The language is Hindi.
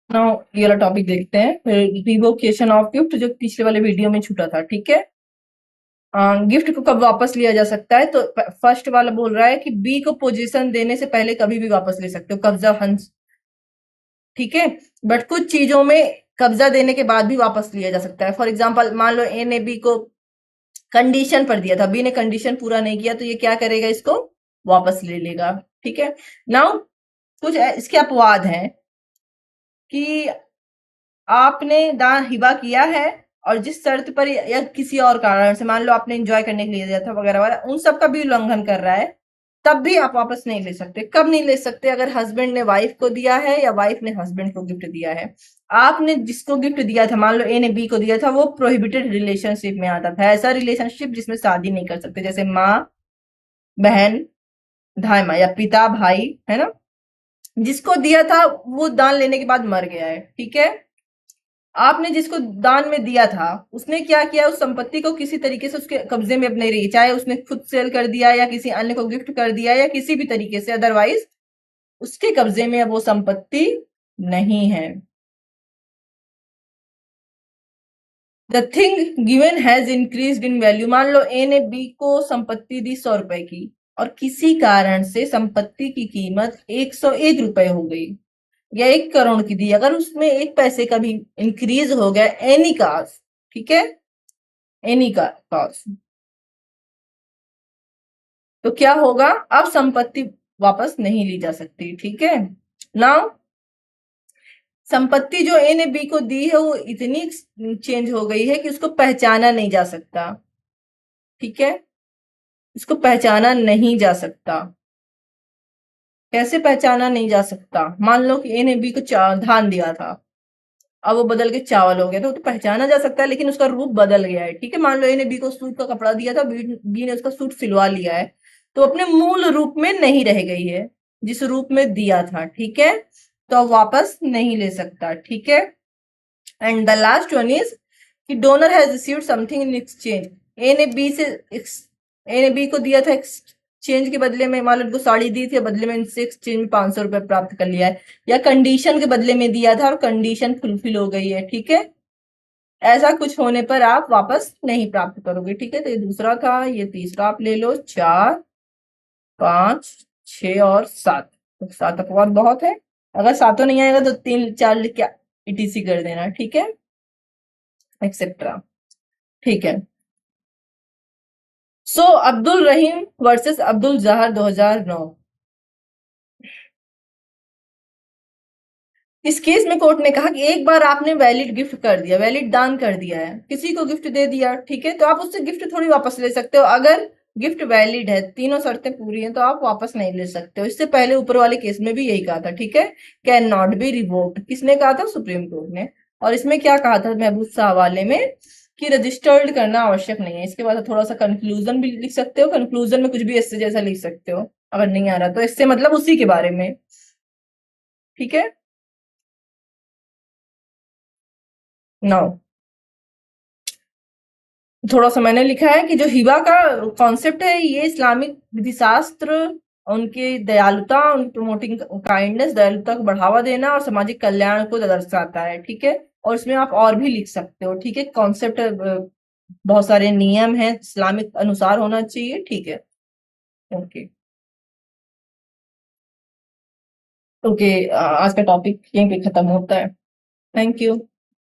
नाउ ये वाला टॉपिक देखते हैं, रिवोकेशन ऑफ गिफ्ट, जो पिछले वाले वीडियो में छूटा था। ठीक है, गिफ्ट को कब वापस लिया जा सकता है? तो फर्स्ट वाला बोल रहा है कि बी को पोजीशन देने से पहले कभी भी वापस ले सकते हो, कब्जा हंस। ठीक है, बट कुछ चीजों में कब्जा देने के बाद भी वापस लिया जा सकता है। फॉर एग्जाम्पल, मान लो ए ने बी को कंडीशन पर दिया था, बी ने कंडीशन पूरा नहीं किया, तो ये क्या करेगा, इसको वापस ले लेगा। ठीक है, नाउ कुछ इसके अपवाद हैं कि आपने दान हिबा किया है और जिस शर्त पर या किसी और कारण से, मान लो आपने एंजॉय करने के लिए दिया था वगैरह वगैरह, उन सब का भी उल्लंघन कर रहा है, तब भी आप वापस नहीं ले सकते। कब नहीं ले सकते? अगर हस्बैंड ने वाइफ को दिया है या वाइफ ने हस्बैंड को गिफ्ट दिया है। आपने जिसको गिफ्ट दिया था, मान लो ए ने बी को दिया था, वो प्रोहिबिटेड रिलेशनशिप में आता था, ऐसा रिलेशनशिप जिसमें शादी नहीं कर सकते, जैसे माँ बहन, धाई माँ, या पिता भाई, है ना। जिसको दिया था वो दान लेने के बाद मर गया है। ठीक है, आपने जिसको दान में दिया था उसने क्या किया, उस संपत्ति को किसी तरीके से उसके कब्जे में अपने रही, चाहे उसने खुद सेल कर दिया या किसी अन्य को गिफ्ट कर दिया या किसी भी तरीके से, अदरवाइज उसके कब्जे में अब वो संपत्ति नहीं है। The thing given has increased in value, मान लो ए ने बी को संपत्ति दी 100 रुपए की और किसी कारण से संपत्ति की कीमत 101 रुपए हो गई या 1 करोड़ की दी, अगर उसमें 1 पैसे का भी इंक्रीज हो गया, एनी काज, ठीक है, एनी काज, तो क्या होगा, अब संपत्ति वापस नहीं ली जा सकती। ठीक है, नाउ संपत्ति जो ए ने बी को दी है वो इतनी चेंज हो गई है कि उसको पहचाना नहीं जा सकता। ठीक है, इसको पहचाना नहीं जा सकता। कैसे पहचाना नहीं जा सकता? मान लो कि ए ने बी को धान दिया था, अब वो बदल के चावल हो गया, तो पहचाना जा सकता है, लेकिन उसका रूप बदल गया है। ठीक है, मान लो ए ने बी को सूट का कपड़ा दिया था, बी ने उसका सूट सिलवा लिया है, तो अपने मूल रूप में नहीं रह गई है जिस रूप में दिया था। ठीक है, तो अब वापस नहीं ले सकता। ठीक है, and the last one is कि donor has received something in exchange, A ने बी से ए ने बी को दिया था एक्सचेंज के बदले में, मान लो उनको साड़ी दी थी, बदले में इनसे एक्सचेंज में 500 रुपए प्राप्त कर लिया है, या कंडीशन के बदले में दिया था और कंडीशन फुलफिल हो गई है। ठीक है, ऐसा कुछ होने पर आप वापस नहीं प्राप्त करोगे। ठीक है, तो ये दूसरा था, ये तीसरा आप ले लो, 4 5 6 और 7, तो 7 अपवाद बहुत है। अगर सातों नहीं आएगा तो 3 4 लिख के इटीसी कर देना। ठीक है, एक्सेट्रा। ठीक है, सो अब्दुल रहीम वर्सेस अब्दुल जहर 2009। इस केस में कोर्ट ने कहा कि एक बार आपने वैलिड गिफ्ट कर दिया, वैलिड दान कर दिया है, किसी को गिफ्ट दे दिया, ठीक है, तो आप उससे गिफ्ट थोड़ी वापस ले सकते हो। अगर गिफ्ट वैलिड है, तीनों शर्तें पूरी हैं, तो आप वापस नहीं ले सकते हो। इससे पहले ऊपर वाले केस में भी यही कहा था। ठीक है, कैन नॉट बी रिवोक्ड, किसने कहा था? सुप्रीम कोर्ट ने। और इसमें क्या कहा था महबूब शाह हवाले में, कि रजिस्टर्ड करना आवश्यक नहीं है। इसके बाद थोड़ा सा कंक्लूजन भी लिख सकते हो, कंक्लूजन में कुछ भी इससे जैसा लिख सकते हो, अगर नहीं आ रहा तो, इससे मतलब उसी के बारे में। ठीक है, नौ थोड़ा सा मैंने लिखा है कि जो हिबा का कॉन्सेप्ट है, ये इस्लामिक विधिशास्त्र, उनकी दयालुता, उनकी प्रमोटिंग काइंडनेस, दयालुता को बढ़ावा देना और सामाजिक कल्याण को दर्शाता है। ठीक है, और इसमें आप और भी लिख सकते हो। ठीक है, कॉन्सेप्ट, बहुत सारे नियम हैं, इस्लामिक अनुसार होना चाहिए। ठीक है, ओके ओके, आज का टॉपिक यहीं पे खत्म होता है। Thank you.